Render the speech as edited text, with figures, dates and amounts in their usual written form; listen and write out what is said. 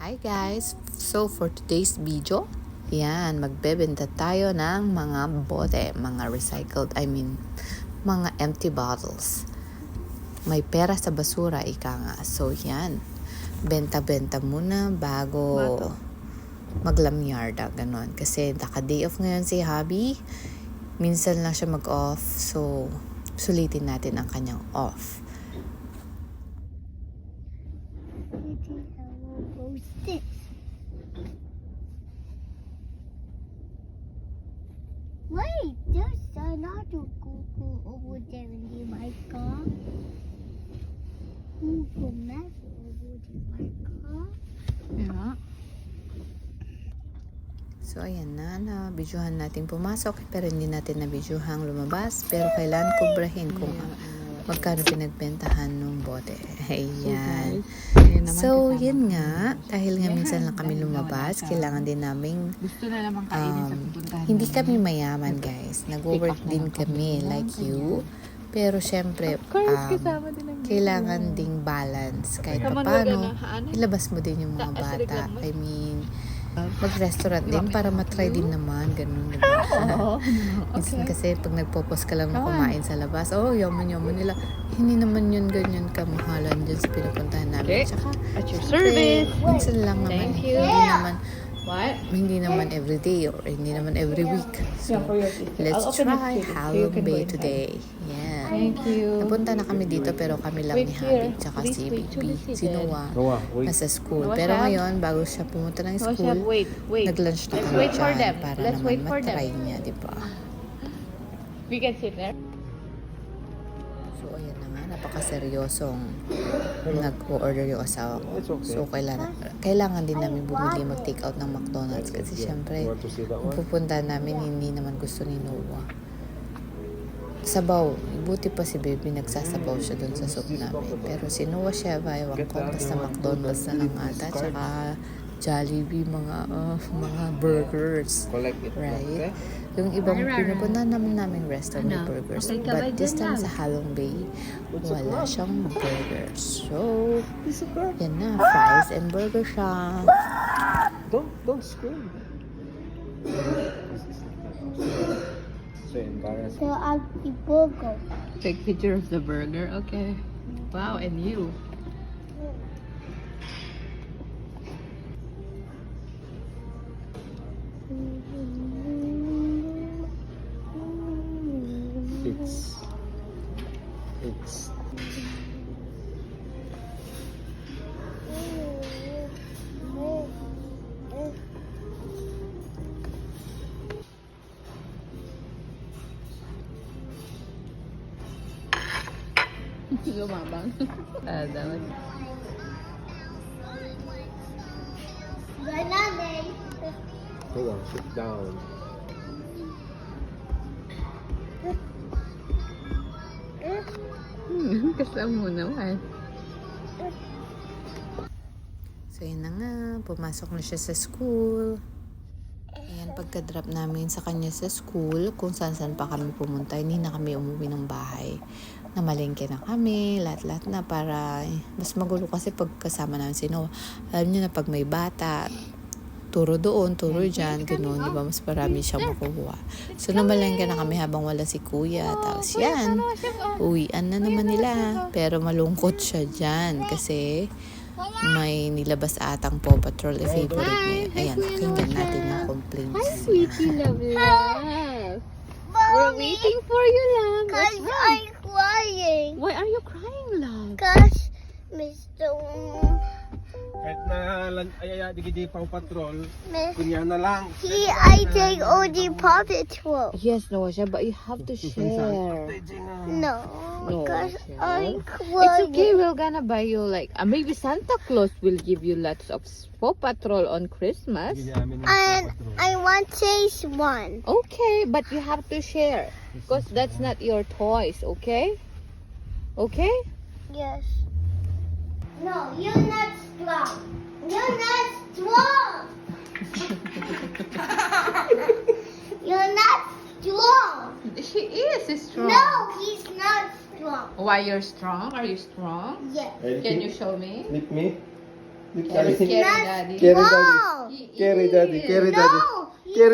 Hi guys! So for today's video, magbebenta tayo ng mga bote, mga mga empty bottles. May pera sa basura, ika nga. So benta-benta muna bago maglamyarda, ganon. Kasi naka-day off ngayon si Hubby. Minsan lang siya mag-off, so sulitin natin ang kanyang off. Wait, there's another cuckoo over there in the white car. Cuckoo mess over the white car. Yeah. So ayan na bidyuhan natin pumasok, pero hindi natin na bidyuhang lumabas, pero kailangan kubrahin kung magkano pinagbentahan ng bote. Ayan. So, yun nga. Dahil nga minsan lang kami lumabas, kailangan din naming hindi kami mayaman, guys. Nag-work din kami like you. Pero syempre, kailangan ding balance. Kahit paano, ilabas mo din yung mga bata. I mean, mag-restaurant din para matry din naman, ganun. Minsan kasi pag nagpo-post ka lang na kumain sa labas, yaman nila. Hindi naman yun ganyan kamahalan dyan sa pinupuntahan namin. Tsaka, at your service. Minsan lang naman. Thank you. Hindi naman every day or hindi naman every week. So, let's try Halong Bay today. Yeah. Thank you. Napunta na kami dito pero kami lang ni Happy tsaka si Baby, si Noah, nasa school. Pero ngayon, bago siya pumunta ng school, nag-lunch na kami dyan para naman matry niya, di ba? We can sit there. So, ayan na nga, napakaseryosong nag-order yung asawa ko. So, kailangan din namin bumili mag-take out ng McDonald's kasi syempre, kung pupunta namin, hindi naman gusto ni Noah. Sabaw, buti pa si Baby nagsasabaw siya dun sa soup namin. Pero si Noah siya, ewan ko, basta McDonald's na lang ata, tsaka Jollibee, mga burgers, right? Yung ibang pinupunta namin restaurant may burgers. But this time sa Halong Bay, wala siyang burgers. So, yan na, fries and burger siya. Don't scream. So embarrassing. So I'll be burger. Take picture of the burger. Okay. Wow, and you. It's Lumabang. Dapat. Banana. hold on, sit down. Kasama mo naman. So, yun na nga. Pumasok na siya sa school. Ayan, pagka-drop namin sa kanya sa school, kung saan pa kami pumunta, hindi na kami umuwi ng bahay. Namalengke na kami, lahat-lahat na para mas magulo kasi pagkasama namin si Noah. Alam niyo na pag may bata, turo doon, turo dyan, gano'n, di ba? Mas marami siyang makukuha. So, namalengke na kami habang wala si Kuya. Tapos yan, uwian na naman nila. Pero malungkot siya dyan kasi may nilabas atang Paw Patrol, favorite niya. Ayan, pakinggan natin yung complaints. Hi, sweetie, love. We're waiting for you, love. What's Cause wrong? I'm crying. Why are you crying, love? Cause Mr. Kahit na digidi Paw Patrol, Miss kunya na lang. I take all the Paw Patrol. Yes, Noah, but you have to share. No, No, because share. I'm It's crying. okay, we're gonna buy you maybe Santa Claus will give you lots of Paw Patrol on Christmas. And I want chase one. Okay, but you have to share because that's not your toys, okay? Okay? Yes. No, you're not strong. You're not strong. You're not strong. She is strong. No, he's not strong. Why you're strong? Are you strong? Yes. Can you show me? Meet me? Scary daddy. Carry daddy. No! Carry daddy. Carry daddy. No! Carry